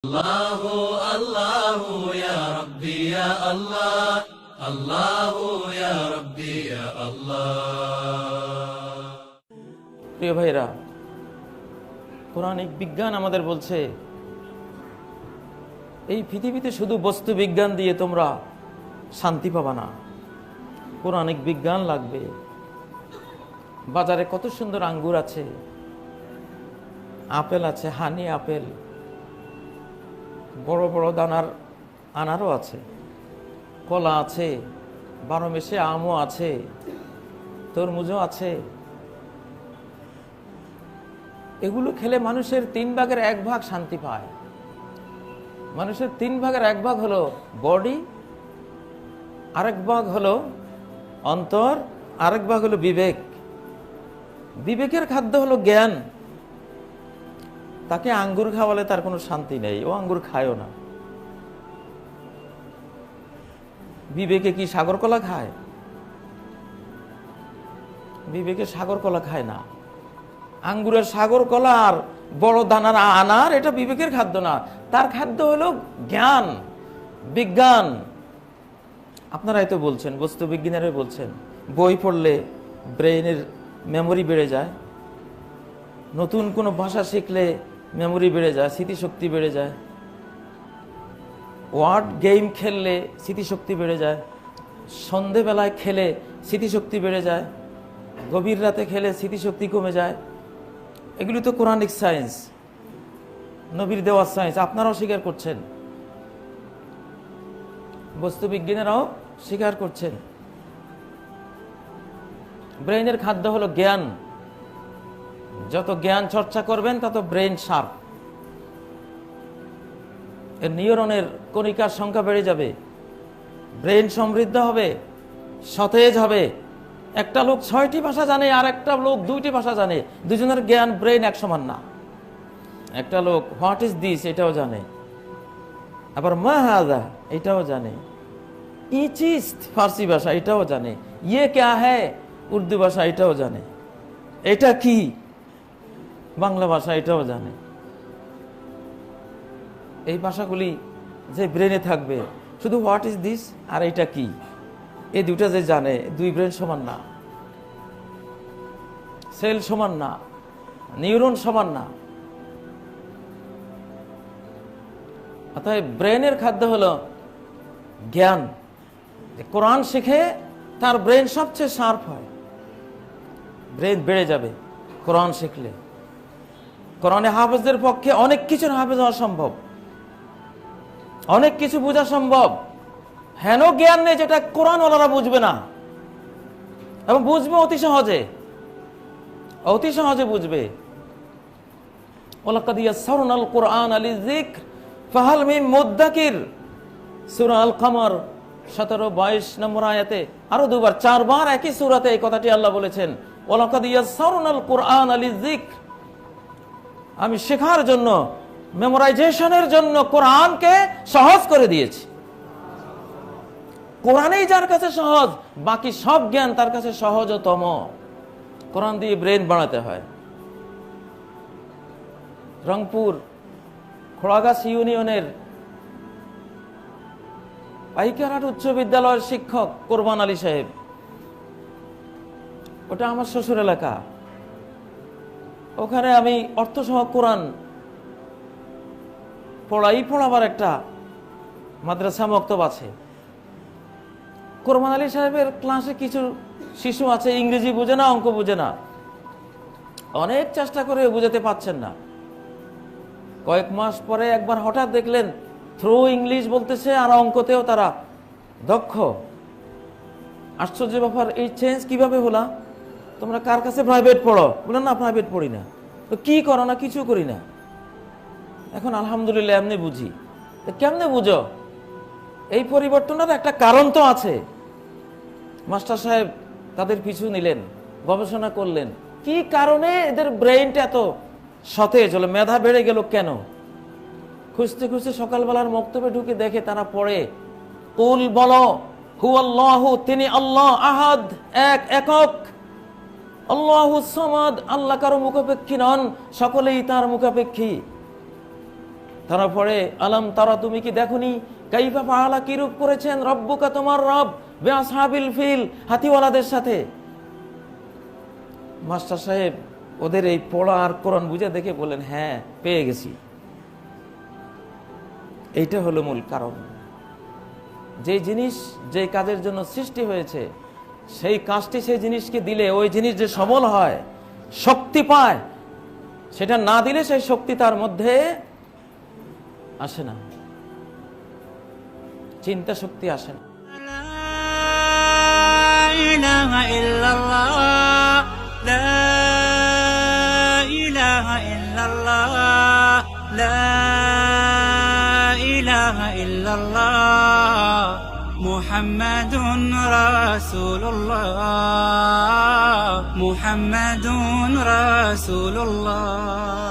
আল্লাহু আল্লাহু ইয়া রাব্বি ইয়া আল্লাহ, আল্লাহু ইয়া রাব্বি ইয়া আল্লাহ। প্রিয় ভাইরা, পৌরাণিক বিজ্ঞান আমাদের বলছে এই পৃথিবীতে শুধু বস্তু বিজ্ঞান দিয়ে তোমরা শান্তি পাবা না, পৌরাণিক বিজ্ঞান লাগবে। বাজারে কত সুন্দর আঙ্গুর আছে, আপেল আছে, হানি আপেল, বড় বড় দানার আনারও আছে, কলা আছে, 12 মাসে আমও আছে, তরমুজও আছে। এগুলো খেলে মানুষের 3 ভাগের 1 ভাগ শান্তি পায়। মানুষের 3 ভাগের 1 ভাগ হলো বডি, আরেক ভাগ হলো অন্তর, আরেক ভাগ হলো বিবেক। বিবেকের খাদ্য হলো জ্ঞান। তাকে আঙ্গুর খাওয়ালে তার কোনো শান্তি নেই, ও আঙ্গুর খায়ও না। বিবেকে কি সাগর কলা খায়? বিবেকে সাগর কলা খায় না। আঙ্গুরের সাগর কলা আর বড় দানার আনার এটা বিবেকের খাদ্য না, তার খাদ্য হলো জ্ঞান, বিজ্ঞান। আপনারাই তো বলছেন, বস্তু বিজ্ঞানীরা বলছেন, বই পড়লে ব্রেইনের মেমোরি বেড়ে যায়, নতুন কোনো ভাষা শিখলে মেমোরি বেড়ে যায়, স্মৃতিশক্তি বেড়ে যায়, ওয়ার্ড গেম খেললে স্মৃতিশক্তি বেড়ে যায়, সন্ধেবেলায় খেলে স্মৃতিশক্তি বেড়ে যায়, গভীর রাতে খেলে স্মৃতিশক্তি কমে যায়। এগুলি তো কোরআনিক সায়েন্স, নবীর দেওয়া সায়েন্স। আপনারাও স্বীকার করছেন, বস্তু বিজ্ঞানীরাও স্বীকার করছেন। ব্রেইনের খাদ্য হলো জ্ঞান। যত জ্ঞান চর্চা করবেন তত ব্রেইন শার্প, এর নিউরনের কণিকার সংখ্যা বেড়ে যাবে, ব্রেইন সমৃদ্ধ হবে, সতেজ হবে। একটা লোক 6টি ভাষা জানে, আর একটা লোক 2টি ভাষা জানে, দুজনের জ্ঞান ব্রেইন এক সমান না। একটা লোক হোয়াট ইজ দিস এটাও জানে, আবার মা হাযা এটাও জানে, ইচিস্ত ফার্সি ভাষা এটাও জানে, ইয়ে ক্যা হ্যায় উর্দু ভাষা এটাও জানে, এটা কি বাংলা ভাষা এটাও জানে। এই ভাষাগুলি যে ব্রেনে থাকবে, শুধু হোয়াট ইজ দিস আর এটা কি, এই দুটা যে জানে, 2 ব্রেন সমান না, সেল সমান না, নিউরন সমান না। অতএব ব্রেনের খাদ্য হলো জ্ঞান। কোরআন শিখে তার ব্রেন সবচেয়ে শার্প হয়, ব্রেন বেড়ে যাবে কোরআন শিখলে। কোরআনে হাফেজদের পক্ষে অনেক কিছুর হাফেজ হওয়া সম্ভব, অনেক কিছু বোঝা সম্ভব। হেন জ্ঞান নেই যেটা কোরআনওয়ালারা বুঝবে না, এবং বুঝবে অতি সহজে, অতি সহজে বুঝবে। ওয়ালাকাদ ইয়াসসারনাল কুরআনা লিযিকর ফাহাল মিন মুদ্দাকির, সূরা আল কমর 17-22 নম্বর আয়াতে, আরো 2বার 4বার একই সূরাতে এই কথাটি আল্লাহ বলেছেন, ওয়ালাকাদ ইয়াসসারনাল কুরআনা লিযিকর। আমি শেখার জন্য, মেমোরাইজেশনের জন্য কোরআনকে সহজ করে দিয়েছি। কোরআনই যার কাছে সহজ, বাকি সব জ্ঞান তার কাছে সহজতম। কোরআন দিয়ে ব্রেন বানাতে হয়। রংপুর খোড়াগাছ ইউনিয়নের পাইকারহাট উচ্চ বিদ্যালয়ের শিক্ষক কোরবান আলী সাহেব, ওটা আমার শ্বশুর এলাকা। ওখানে আমি অর্থসহ কোরআন পড়াবার একটা মাদ্রাসা মক্তব আছে। কোরবান আলী সাহেবের ক্লাসে কিছু শিশু আছে, ইংরেজি বুঝে না, অঙ্ক বুঝে না, অনেক চেষ্টা করে বুঝাতে পারছেন না। কয়েক মাস পরে একবার হঠাৎ দেখলেন থ্রু ইংলিশ বলতেছে, আর অঙ্কতেও তারা দক্ষ। আশ্চর্য ব্যাপার, এই চেঞ্জ কিভাবে হলো? তোমরা কার কাছে প্রাইভেট পড়ো? বলেন না, প্রাইভেট পড়ি না। তো কি করো? না কিছু করি না। এখন আলহামদুলিল্লাহ এমনি বুঝি। কেমনে বুঝো? এই পরিবর্তনের একটা কারণ তো আছে। মাস্টার সাহেব তাদের পিছু নিলেন, গবেষণা করলেন, কি কারণে এদের ব্রেইনটা এত সতেজ হলো, মেধা বেড়ে গেল কেন? খুঁজতে খুঁজতে সকালবেলার মক্তবে ঢুকে দেখে তারা পড়ে, কুল বলো হুয়াল্লাহু, তিনি আল্লাহ আহাদ, এক একক, আল্লাহুস সামাদ, আল্লাহ কারো মুখাপেক্ষী নন, সকলেই তার মুখাপেক্ষী। তারপরে আলাম তারা, তুমি কি দেখোনি কাইফা ফাআলা, কিরূপ করেছেন রব্বুকা, তোমার রব, বিআসহাবিল ফিল, হাতিওয়ালাদের সাথে। মাস্টার সাহেব ওদের এই পড়া আর কোরআন বুঝে দেখে বলেন, হ্যাঁ পেয়ে গেছি। এইটা হলো মূল কারণ। যে জিনিস যে কাজের জন্য সৃষ্টি হয়েছে সেই কাজটি সেই জিনিসকে দিলে ওই জিনিস যে সবল হয়, শক্তি পায়, সেটা না দিলে সেই শক্তি তার মধ্যে আসে না, চিন্তা শক্তি আসে না। মুহাম্মাদুন রাসূলুল্লাহ, মুহাম্মাদুন রাসূলুল্লাহ।